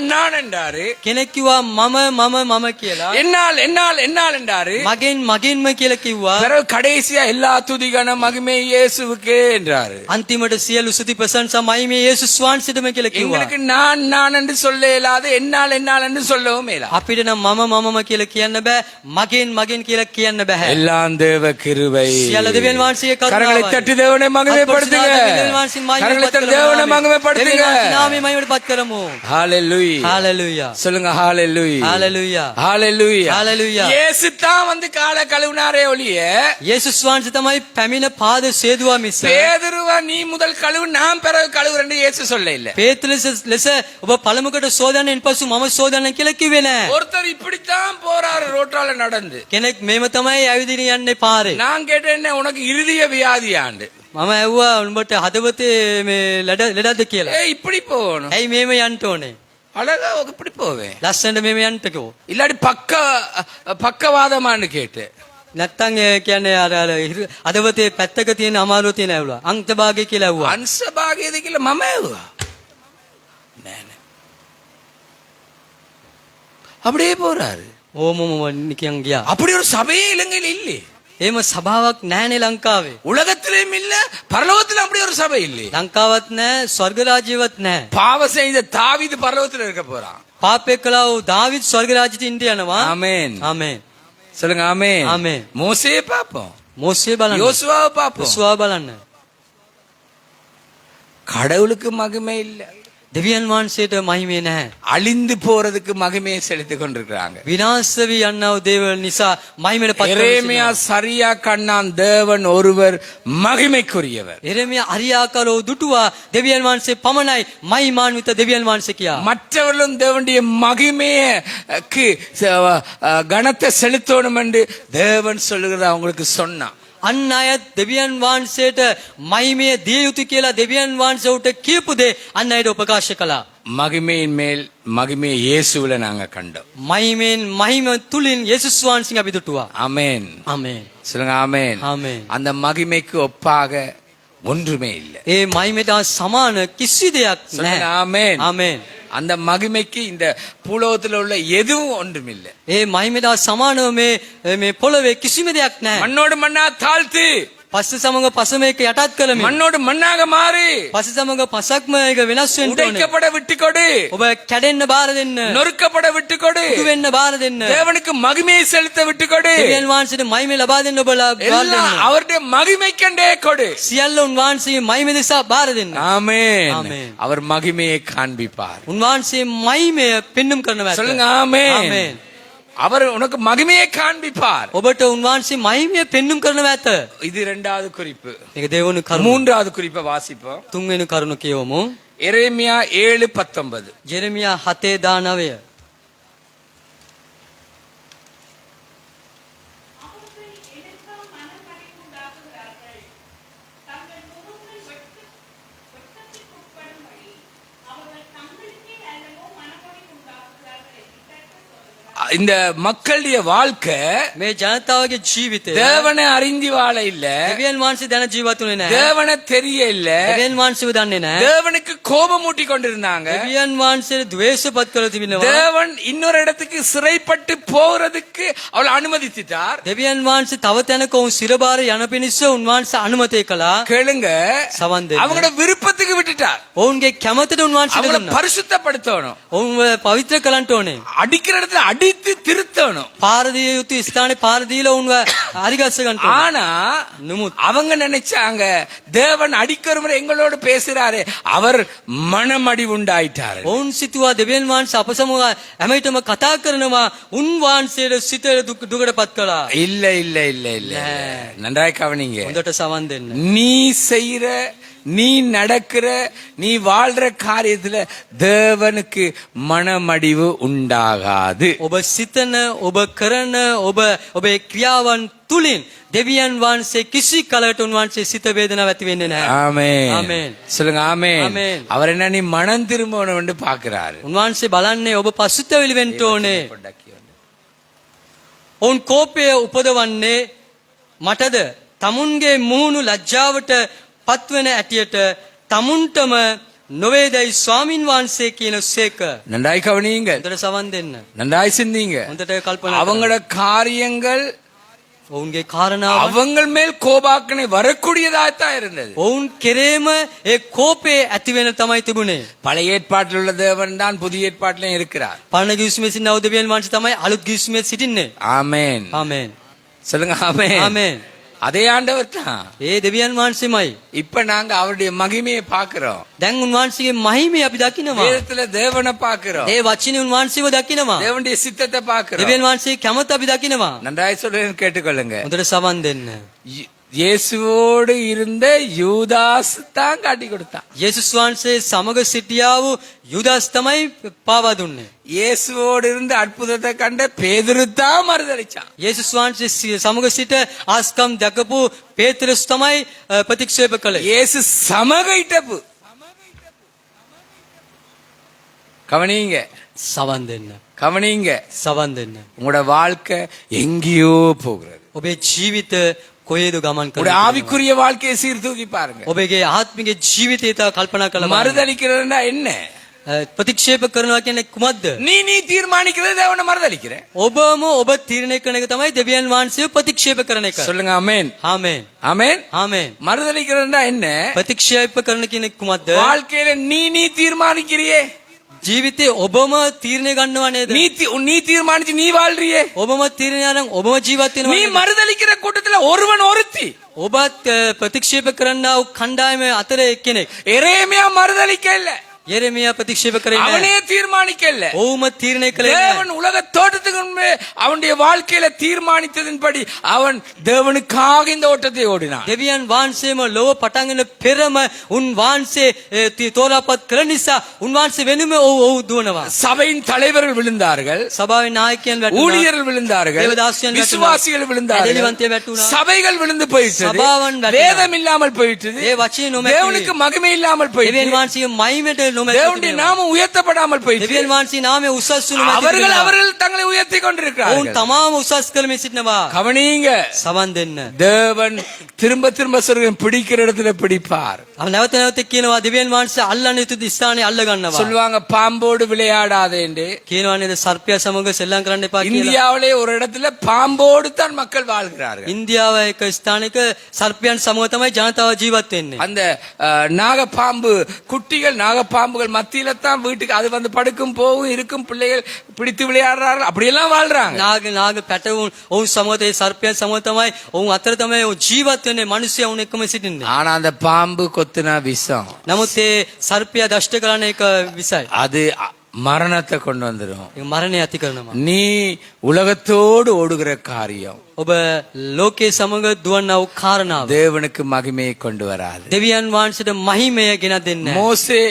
நான் என்றாரு. කෙනෙක් කිව්වා මම කියලා. என்னால் என்னால் என்னால் என்றாரு. මගෙන්ම කියලා කිව්වා. பிறகு கடைசியா எல்லா துதிகன மகிமை இயேசுவுக்கே என்றாரு. අන්තිමට සියලු ස්තුති ප්‍රශංසා මහිමේ යේසුස් වහන්සේටම කියලා කිව්වා. எங்களுக்கு நான் என்று சொல்ல இயலாது, என்னால் என்று சொல்லவும் இயலாது. අපිට නම් මම කියලා කියන්න බෑ. මගෙන් කියලා කියන්න බෑ. எல்லாம் தேவ கிருபை. සියල්ල දෙවියන් වහන්සේගේ කරුණාවයි. கரங்களை தட்டி தேவனை மகிமைப்படுத்துங்க. கரங்களை தட்டி தேவனை மகிமைப்படுத்துங்க. நாமே மகிமைයට පත් කරමු. ஹalleluya. ஹalleluya. சொல்லுங்க ஹalleluya. ஹalleluya. ஹalleluya. ஹalleluya. இயேசு தான் வந்து காலை கழுவினாரே ஒழிய යේසුස් වහන්සේ තමයි පැමිණ පාද සේදුවා මිස பேதுருவா நீ முதல் கழுவு நான் பிறகு கழுவுறேன்னு இயேசு சொல்ல இல்ல. පේත්‍රස් ලෙස ඔබ පළමුකට සෝදන්න ඉන්පසු මම සෝදන්න කියලා කිව්වේ නැහැ. ஒருத்தர் இப்படித்தான் போறாரு ரோட்டால நடந்து. කෙනෙක් මේව තමයි ඇවිදින යන්නේ පාරේ. நான் கேட்டேன் என்ன உனக்கு இருதய வியாதியாண்டு. මම ඇහුවා උඹට හදවතේ මේ ලෙඩක්ද කියලා. இப்படி போகணும். ඇයි මේව යන්න ඕනේ? அழகா இப்படி போவேன். ලස්සනට මේව යන්නකෝ. இல்லாடி பக்கவாதமான்னு கேட்டு. නැත්තම් ඒ කියන්නේ අර හදවතේ පැත්තක තියෙන අමාරුව තියෙන ඇවුලා. අංශභාගය කියලා ඇහුවා. අංශභාගයද කියලා මම ඇහුවා. නෑ. அப்படியே போறாரு. ඕම නිකන් ගියා. அப்படி ஒரு சபையே இலங்கையில் இல்லை. එහෙම සභාවක් නැහැනේ ලංකාවේ. உலகத்திலும் இல்ல, பரலோகத்திலும் அப்படி ஒரு சபை இல்லை. ලංකාවත් නැහැ, ස්වර්ග රාජ්‍යවත් නැහැ. பாவம் செய்த தாவீது பரலோகத்தில் இருக்க போறான். පාපේ කළා වූ දාවිද් ස්වර්ග රාජ්‍යට ඉන්න යනවා. ஆமென். ආමේන්. சொல்லுங்க ஆமென். ஆமென். மோசே பாப்போம், මෝසේ බලන්න. யோசுவாவை பாப்போம். යොසුවා බලන්න. கடவுளுக்கு மகிமை இல்ல, දෙවියන් වහන්සේට මහිමේ නැහැ. அழிந்து போறதுக்கு மகிமையை செலுத்திக் கொண்டிருக்கிறாங்க. විනාශ වී යන්නව දේවල් නිසා මහිමයට පත් எரேமியா சரியா கண்ணான், தேவன் ஒருவர் மகிமைக்குரியவர். එරමියා අරියාකරෝ දුටුවා දෙවියන් වහන්සේ පමණයි මහිමාන්විත දෙවියන් වහන්සේ කියා. மற்றவர்களும் தேவனுடைய மகிமைக்கு கனத்தை செலுத்தணும் என்று தேவன் சொல்லுகிறத அவங்களுக்கு சொன்னான். අන් අයත් දෙවියන් වහන්සේට මහිමය දිය යුතු කියලා දෙවියන් වහන්සේ උට කියපු දේ අන් අයට ප්‍රකාශ කළා. மகிமையின் மேல் மகிமையை இயேசுவில நாங்க கண்டோம். මහිමෙන් මහිම තුලින් යේසුස් වහන්සේ අපි දුටුවා. ஆமென். ආමේන්. சொல்லுங்க ஆமென். ආමේන්. அந்த மகிமைக்கு ஒப்பாக ஒன்றுமே இல்லை. ඒ මහිමට සමාන කිසි දෙයක් சொல்லுங்க නැහැ. ஆமென். ආමේන්. அந்த மகிமைக்கு இந்த பூலோகத்தில் உள்ள எதுவும் ஒன்றுமில்லை. ඒ මහිමට සමානව මේ පොළවේ කිසිම දෙයක් නැහැ. மண்ணோடு மண்ணா தாழ்த்து, පස්ස සමග පසම එක යටත් කළමින් மண்ணோடு மண்ணாக மாறு, පස්ස සමග පසක්ම එක වෙනස් වෙන්න ඕනේ. உடைக்கப்பட விட்டுக்கொடு, ඔබ කැඩෙන්න බාර දෙන්න. நொறுக்கப்பட விட்டுக்கொடு, දුක වෙන්න බාර දෙන්න. தேவனுக்கு மகிமையை செலுத்த விட்டுக்கொடு. දෙවියන් වහන්සේට මහිමේ ලබා දෙන්න ඔබලා බාර எல்லாம் දෙන්න. அவருடைய மகிமைக்கண்டே கொடு. සියල්ල උන්වහන්සේගේ මහිම දෙසා බාර දෙන්න. ஆமென். ஆமென். அவர் மகிமையை காண்பிப்பார். උන්වහන්සේ මහිමය පෙන්눔 කරනවා. சொல்லுங்க ஆமென். ආමේන්. அவர் உனக்கு மகிமையை காண்பிப்பார். ඔබට උන්වහන්සේ මහිමය පෙන්눔 කරනව ඇත. இது இரண்டாவது குறிப்பு. මේක දෙවනු කරුණ. மூன்றாவது குறிப்பை வாசிப்போம். තුන්වෙනි කරුණ කියවමු. எரேமியா 7:19. ජෙරමියා 7:19. அவர்கள் எனக்கா மனமடிவு உண்டாக்குகிறார்கள். தங்கள் முகங்கள் வெட்கத்திற்குட்படும்படி அவர்கள் தங்களுக்கே அல்லவோ மனமடிவு உண்டாக்குகிறார்கள் என்று கர்த்தர் சொல்லுகிறார். இந்த மக்களுடைய வாழ்க்கை මේ ජනතාවගේ ජීවිතය தேவனை அறிந்து வாழ இல்ல, දෙවියන් වහන්සේ දැන ජීවත් වුණේ නැහැ. தேவனை தெரிய இல்ல, දෙවියන් වහන්සේව දන්නේ නැහැ. தேவனுக்கு கோபம் ஊட்டி கொண்டிருந்தாங்க. දෙවියන් වහන්සේ ද්වේෂපත් කළ තිබෙනවා. தேவன் இன்னொரு இடத்துக்கு சிறைப்பட்டு போறதுக்கு அவள் அனுமதித்தார். දෙවියන් වහන්සේ තව තැනක ඔවුන් සිරබාර යන පිණිස උන්වහන්සේ අනුමතය කළා. கேளுங்க, සවන් දෙන්න. அவங்களோட விருப்பத்துக்கு விட்டுட்டார். ඔවුන්ගේ කැමැතට උන්වහන්සේ அவங்கள දුන්නා. பரிசுத்தப்படுத்தணும், ඔවුන්ව පවිත්‍ර කළන්ට ඕනේ. அடிக்கிற இடத்துல அடித்து திருத்தணும். පාර දිය යුතු ස්ථානේ පාර දීලා උන්ව හරිගස්ස ගන්න ඕනේ. ஆனா නමුත් அவங்க நினைச்சாங்க தேவன் அடிக்கிற முறை எங்களோடு பேசுறாரு, அவர் மனமடிவுண்டாயிட்டாரு. ඔවුන් සිතුවා දෙවියන් වහන්සේ අප සමග හැමවිටම කතා කරනවා. උන්වහන්සේට සිත දුකටපත් කළා. இல்ல இல்ல இல்ல இல்ல, நன்றாய் கவனிங்க. හොඳට සවන් දෙන්න. நீ செய்யற, நீ நடக்கிற, நீ வாழ்ற காரியத்துல தேவனுக்கு மனமடிவு உண்டாகாது. ඔබ සිතන, ඔබ කරන, ඔබේ ක්‍රියාවන් තුලින් දෙවියන් වහන්සේ කිසි කලකට උන්වහන්සේ සිත වේදනාවක් ඇති වෙන්නේ නැහැ. ஆமென். ஆமென். சொல்லுங்க ஆமென். ஆமென். அவர் என்ன நீ மனம் திரும்பணும்னு பாக்குறாரு. උන්වහන්සේ බලන්නේ ඔබ පසුතැවිලි වෙන්න ඕනේ. ඔවුන් කෝපය උපදවන්නේ මටද තමුන්ගේ මුහුණු ලැජ්ජාවට පත්වෙන ඇටියට තමුන්ටම නොවේදයි ස්වාමින් වහන්සේ කියන සේක. நன்றாய் கவனியுங்க, හොඳට සවන් දෙන්න. நன்றாய் சிந்திங்க. හොඳට කල්පනා அவங்களோட காரியங்கள் ඔවුන්ගේ කාරණාව அவங்க மேல் கோபாக்கனை வரக்கூடியதாகத்தான் இருந்தது. ඔවුන් කෙරේම ඒ කෝපේ ඇති වෙන තමයි තිබුණේ. பழைய ஏற்பாட்டில் உள்ள தேவன் தான் புதிய ஏற்பாட்டிலும் இருக்கிறார். පරණ ගිවිසුමේ සිටින දෙවියන් වහන්සේ තමයි අලුත් ගිවිසුමේ සිටින්නේ. ஆமென். ආමේන්. சொல்லுங்க ஆமென். ආමේன். அதே ஆண்டவர் தான். ඒ දෙවියන් වහන්සේමයි. இப்ப நாங்க அவருடைய மகிமையை பார்க்கிறோம். දැන් උන්වහන්සේගේ මහිමය අපි දකිනවා. வேதத்துல தேவனை பார்க்கிறோம், ඒ වචනේ උන්වහන්සේව දකිනවා. தேவனுடைய சித்தத்தை பார்க்கிறோம். දෙවියන් වහන්සේගේ කැමත අපි දකිනවා. நன்றாய் சொல்றேன்னு கேட்டுக்கொள்ளுங்க. හොඳට සවන් දෙන්න. இயேசுவோடு இருந்த யூதாஸ் தான் காட்டி கொடுத்தான். යේසුස් වහන්සේ සමග සිටියා වූ යුදාස් තමයි පාවා දුන්නේ. இயேசுவோடு இருந்து அற்புதத்தை கண்ட பேதுரு தான் மறுதளிச்சான். යේසුස් වහන්සේ සමග සිට ආස්කම් දැකපු පේතෘස් තමයි ප්‍රතික්ෂේප කළේ. இயேசு சமகைட்டப்பு. கவனிங்க, සවන් දෙන්න. கவனிங்க. සවන් දෙන්න. உங்களோட வாழ்க்கை எங்கேயோ போகிறது. ඔබේ ජීවිත කොහෙද ගමන් உங்களுடைய කරන්නේ? ஆவிக்குரிய வாழ்க்கையை சீர்தூக்கி பாருங்க. ඔබගේ ආත්මික ජීවිතය තව කල්පනා කරලා බලන්න. மறுதளிக்கிறதுனா என்ன? ප්‍රතික්ෂේප කරනවා කියන්නේ කුමක්ද? நீ தீர்மானிக்கிறது தேவனை மறுதளிக்கிற. ඔබම ඔබ තීරණය කරන එක තමයි දෙවියන් වහන්සේව ප්‍රතික්ෂේප කරන එක. சொல்லுங்க ஆமென். ආමේන්. ஆமென். ආමේන්. மறுதளிக்கிறதுனா என்ன? ප්‍රතික්ෂේප කරන කෙනෙක් කුමක්ද? வாழ்க்கையில நீ தீர்மானிக்கிறியே, ජීවිතේ ඔබම තීරණය ගන්නවා නේද? நீ தீர்மானிச்சு நீ வாழ்றியே. ඔබම තීරණය අරන් ඔබම ජීවත් நீ වෙනවා නේද? மறுதளிக்கிற கூட்டத்துல ஒருவன் ஒருத்தி. ඔබත් ප්‍රතික්ෂේප කරන්නා වූ කණ්ඩායම අතර එක්කෙනෙක්. எரேமியா மறுதளிக்க இல்ல, යෙරමියා ප්‍රතික්ෂේප කරේ නැහැ. அவனே தீர்மானிக்க இல்ல. ඔවුම තීරණය කළේ නැහැ. தேவன் உலக தோட்டத்துக்கு முன்பே அவனுடைய வாழ்க்கையில தீர்மானித்ததின்படி அவன் தேவனுக்காக இந்த ஓட்டத்தை ஓடினான். දෙවියන් වහන්සේම ලොව පටන් ගන්න පෙරම උන් වහන්සේ තෝරාපත් කළ නිසා උන්වහන්සේ වෙනුම ඔව් දුවනවා. சபையின் தலைவர்கள் விழுந்தார்கள், සභාවේ නායකයන් වැටුණා. ஊழியர்கள் விழுந்தார்கள், தேவதாசியன் වැටුණා. விசுவாசிகள் விழுந்தார்கள், දෙවිවන්තය වැටුණා. சபைகள் விழுந்து போயிட்டது, சபாවන් වැටුණා. வேதம் இல்லாமல் போயிட்டது, ඒ වචනේ නොමැති. தேவனுக்கு மகிமை இல்லாமல் දෙවියන් போயிட்டது, වහන්සේගේ මහිමයට නොමැති. தேவனுடைய நாமம் உயர்த்தப்படாமல் போயிட்டது. දෙවියන් වහන්සේ නාමය උසස් වුණු නැති. அவர்கள் தங்களை உயர்த்தி ඔවුන් கொண்டிருக்கிறார்கள். තමාම උසස් කරමින් සිටිනවා. கவனிங்க, සවන් දෙන්න. தேவன் திரும்ப திரும்ப சொல்கிறேன், பிடிக்கிற இடத்துல பிடிப்பார். නැවත නැවත කියනවා දෙවියන් වහන්සේ අල්ලන්න යුතු ස්ථානේ අල්ල ගන්නවා. சொல்லுவாங்க பாம்போடு விளையாடாதே என்று. කියනවා නේද සර්පයා සමග සෙල්ලම් කරන්න එපා කියලා. இந்தியாவிலே ஒரு இடத்துல பாம்போடு தான் மக்கள் வாழ்கிறார்கள். ඉන්දියාව එක ස්ථානික සර්පයන් සමග තමයි ජනතාව ජීවත් වෙන්නේ. அந்த நாகப்பாம்பு குட்டிகள், நாகப்பாம்புகள் மத்தியில தான் வீட்டுக்கு அது வந்து படுக்கும் போகும் இருக்கும், பிள்ளைகள் பிடித்து விளையாடுறார்கள், அப்படியெல்லாம் வாழ்றாங்க. නාග පැටවුන් ඔවුන් සමග ඒ සර්පයන් සමග තමයි ඔවුන් අතර තමයි ජීවත් වෙන්නේ. මිනිස්සු වුන් එක්කම සිටින්නේ. ஆனா அந்த பாம்பு கொத்துனா விஷம். නමුත් ඒ සර්පයා දෂ්ට කරන එක විසයි. அது மரணத்தை கொண்டு வந்துரும். ඒක මරණය ඇති කරනවා. நீ உலகத்தோடு ஓடுகிற காரியம் ඔබ ලෝකයේ සමග දුවන්නා වූ කාරණාව தேவனுக்கு மகிமையை கொண்டு வராது. දෙවියන් වහන්සේට මහිමය ගෙනත් දෙන්නේ නැහැ. மோசே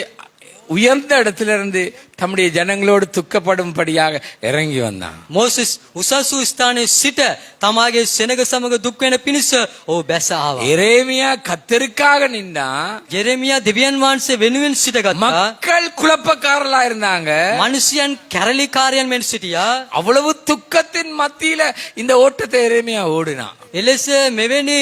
உயர்ந்த இடத்திலிருந்து தம்முடைய ஜனங்களோடு துக்கப்படும்படியாக இறங்கி வந்தான். මෝසෙස් උසස් වූ ස්ථානයේ සිට තමාගේ සෙනග සමග දුක් වෙන පිණිස ඔහු බැස ආවා. எரேமியா கத்தருக்காக நின்னா. යෙරෙමියා දෙවියන් වහන්සේ වෙනුවෙන් සිටගත්තා. மக்கள் குழப்பக்காரலா இருந்தாங்க. මිනිසයන් කැරලිකාරයන් මෙන් සිටියා. அவ்வளவு துக்கத்தின் மத்தியில இந்த ஓட்டத்தை எரேமியா ஓடினான். එලෙස මෙවැනි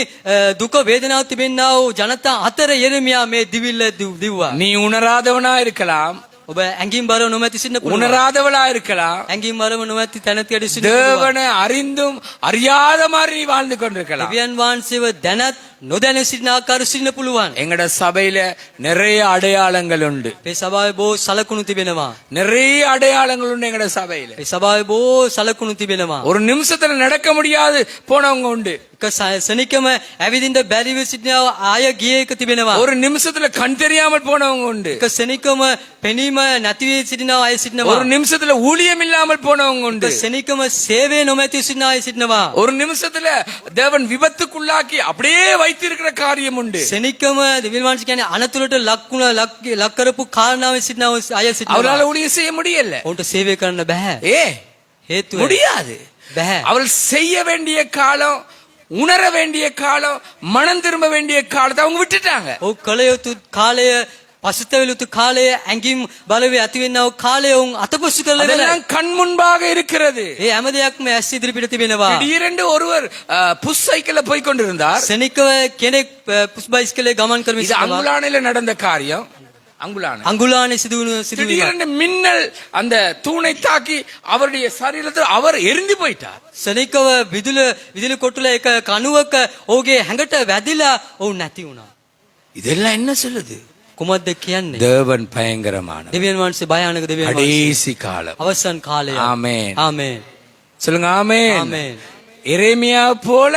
දුක වේදනාව තිබෙන්නා වූ ජනතා අතර යෙරෙමියා මේ දිවිල්ල දිව්වා. நீ உணராதவனா இருக்கலாம், ඔබ ඇඟින් බරව නොමැති සිටින්න පුළුවන්. உணராதவளா இருக்கலாம், ඇඟින් බරව නොමැති තැනැතියට සිටින්න පුළුවන්. தேவனை அறிந்தும் அறியாத மாதிரி நீ வாழ்ந்து கொண்டிருக்கலாம். දෙවියන් වහන්සේව දැනත් නොදැන සිටින ආකාර සිටින්න පුළුවන්. எங்கட சபையில நிறைய அடையாளங்கள் உண்டு. මේ සභාවේ බොහෝ සලකුණු තිබෙනවා. நிறைய அடையாளங்கள் உண்டு எங்கட சபையில. මේ සභාවේ බොහෝ සලකුණු තිබෙනවා. ஒரு நிமிஷத்துல நடக்க முடியாது போனவங்க உண்டு. එක සනිකම ඇවිදින්න බැරිව සිටින අය ගිය එක තිබෙනවා. ஒரு நிமிஷத்துல கண் தெரியாமல் போனவங்க உண்டு. එක සනිකම පෙනීම නැති වී සිටින අය සිටිනවා. ஒரு நிமிஷத்துல ஊழியம் இல்லாமல் போனவங்க உண்டு. එක සනිකම සේවය නොමැති සිටින අය සිටිනවා. ஒரு நிமிஷத்துல தேவன் விபத்துக்குள்ளாக்கி அப்படியே வைத்திருக்கிற காரியம் உண்டு. සනිකම දෙවියන් වහන්සේ කියන්නේ අනතුරට ලක් කරපු කාරණාවෙ සිටින අය සිටිනවා. அவரால் ஊழியம் செய்ய முடியல. උන්ට සේවය කරන්න බෑ. හේතුව முடியாது. බෑ. அவள் செய்ய வேண்டிய காலம், உணர வேண்டிய காலம், மனம் திரும்ப வேண்டிய காலத்தை அவங்க விட்டுட்டாங்க. ඔව් කල යුතු කාලය, පසුතැවිය යුතු කාලය, ඇඟින් බලවේ ඇතිවෙනා වූ කාලය උන් අතපසු කරලා ඉවරයි. அதெல்லாம் கண் முன்பாக இருக்கிறது. ඒ හැම දෙයක්ම ඇස් ඉදිරිපිට තිබෙනවා. திடீரென்று ஒருவர் புஷ் சைக்கிள்ல போய் கொண்டிருந்தார். සනිකව කෙනෙක් පුස් බයිසිකලේ ගමන් කරමින් இது සිටිනවා. அங்குலானில நடந்த காரியம். அங்குலான අඟුලානේ සිදුවුණු සිදුවීම. திடீரென்று மின்னல் அந்த தூணை தாக்கி அவருடைய சரீரத்தில் அவர் எரிந்து போயிட்டார். සනිකව විදුලි කොටුල එක කණුවක ඔහුගේ හැඟට වැදිලා ඔවුන් නැති වුණා. இதெல்லாம் என்ன சொல்லுது? කුමක්ද කියන්නේ? தேவன் பயங்கரமானவர். දෙවියන් වහන්සේ භයානක දෙවියන් වහන්සේ. கடைசி காலம். අවසන් කාලය. ஆமென். ආමේන්. சொல்லுங்க ஆமென். ආමේන්. எரேமியா போல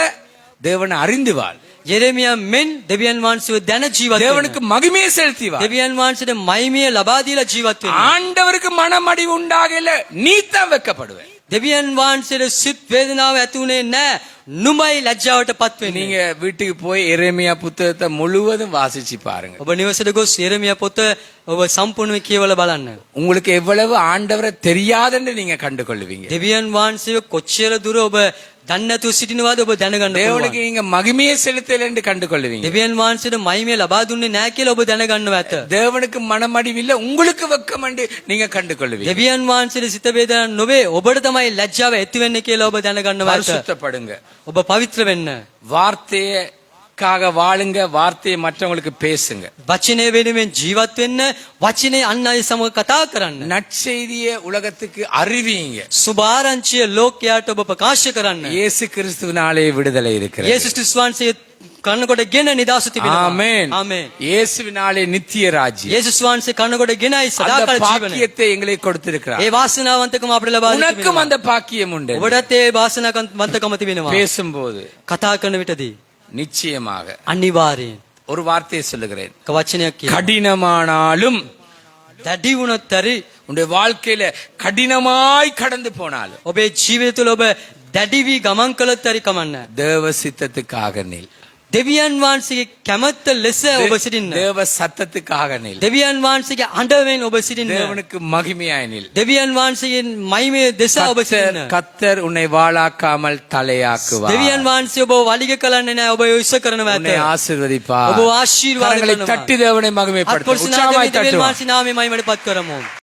தேவனை அறிந்து வாழ். යෙරෙමියා මෙන් දෙවියන් වහන්සේව දැන ජීවත් වෙන්න. தேவனுக்கு மகிமையை செலுத்தி வாழ். දෙවියන් වහන්සේට මහිමය ලබා දීලා ජීවත් වෙන්න. ஆண்டவருக்கு மனமடிவு உண்டாகல, நீ தான் வெட்கப்படுவ. දෙවියන් වහන්සේට සිත් වේදනාව ඇති උනේ නැහැ. නුඹයි ලැජ්ජාවටපත් වෙන්නේ. நீங்க வீட்டுக்கு போய் எரேமியா புத்தகத்தை முழுவதும் வாசிச்சு பாருங்க. ඔබ නිවසට ගොස් යෙරෙමියා පොත ඔබ සම්පූර්ණව කියවලා බලන්න. உங்களுக்கு எவ்வளவு ஆண்டவரை தெரியாதுன்னு நீங்க கண்டு கொள்வீங்க. දෙවියන් වහන්සේව කොච්චර දුර ඔබ දන්නේ නැතුව සිටිනවාද ඔබ දැනගන්න தேவனுக்கு පුළුවන්. நீங்க மகிமையை செலுத்தல என்று கண்டு கொள்வீங்க. දෙවියන් වහන්සේට මහිමය ලබා දුන්නේ නැහැ කියලා ඔබ දැනගන්නව ඇත. தேவனுக்கு மனமடிவு இல்ல, உங்களுக்கு வெட்கம் என்று நீங்க கண்டு கொள்வீங்க. දෙවියන් වහන්සේට සිත වේදනා නොවේ, ඔබට තමයි ලැජ්ජාව ඇති වෙන්නේ කියලා ඔබ දැනගන්නව ඇත. பரிசுத்தப்படுங்க. ඔබ පවිත්‍ර වෙන්න. வார்த்தைக்காக வாழுங்க, வார்த்தையை மற்றவங்களுக்கு பேசுங்க. වචනේ වෙනුවෙන් ජීවත් වෙන්න, වචනේ අන් අය සමග කතා කරන්න. நற்செய்தியை உலகத்துக்கு அறிவிங்க. සුභාරංචිය ලෝකයට ඔබ ප්‍රකාශ කරන්න. இயேசு கிறிஸ்துவினாலே விடுதலை இருக்கிறது. යේසුස් ක්‍රිස්තුස් වහන්සේ කනකොට ගෙන නිදාස තිබෙනවා. ஆமென். ආමේන්. இயேசுவினாலே நித்திய ராஜ்யம். යේසුස් වහන්සේ කනකොට ගෙනයි அந்த සදාකාල ජීවනය. பாக்கியத்தை எங்களை கொடுத்திருக்கிறார். ඒ වාසනාවන්තකම අපිට ලබා உனக்கும் දෙනවා. அந்த பாக்கியம் உண்டு. ඔබටත් ඒ වාසනාවන්තකම තිබෙනවා. பேசும்போது කතා කරන විටදී நிச்சயமாக අනිවාර්යයෙන් ஒரு வார்த்தையை சொல்லுகிறேன். එක වචනයක් කියන්න. கடினமானாலும், දැඩි වුණොත් හරි, உன்னுடைய வாழ்க்கையில கடினமாய் கடந்து போனாலும் ඔබේ ජීවිතය තුළ ඔබ දැඩි වී ගමන් කළොත් හරි කමන්න. தேவ சித்தத்துக்காக நில். දෙවියන් වහන්සේගේ කැමැත්ත ලෙස ඔබ සිටින්න. தேவ சத்தத்துக்காக நில். දෙවියන් වහන්සේගේ අඬවෙන් ඔබ සිටින්න. தேவனுக்கு மகிமையாய் நில். දෙවියන් වහන්සේගේ මහිමේ දෙස ඔබ සිටින්න. கத்தர் உன்னை வாளாக்காமல் தலையாக்குவார். දෙවියන් වහන්සේ ඔබ වලිග කරන්නේ නැහැ, ඔබ යොස්ස කරනවා ඇත. உன்னை ஆசீர்வதிப்பார். ඔබ ආශිර්වාද கரங்களை කරනවා. தட்டி தேவனை மகிமைப்படுத்து. අත්පොර්සනාද உற்சாகமாய் දෙවියන් தட்டுவோம். වහන්සේ නාමයේ මහිමයටපත් කරමු.